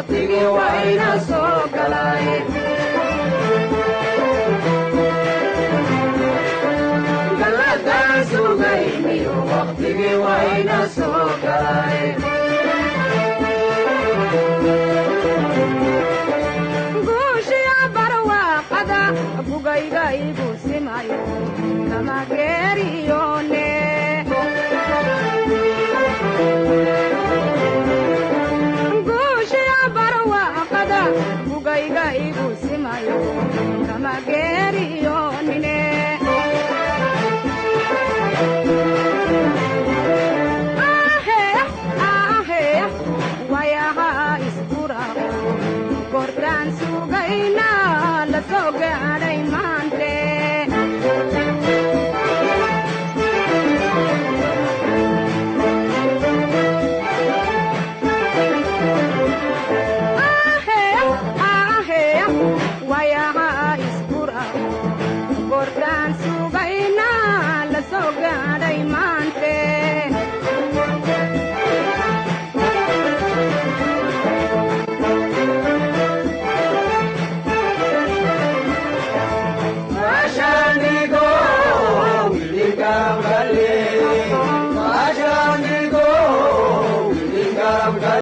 waqtigii wayna soo galay galladaan sugayniyo waqtigii wayna soo galay guushiya barwaaqada bugayga igu simayo kama geeriyone bugayga igu simayo kama geeri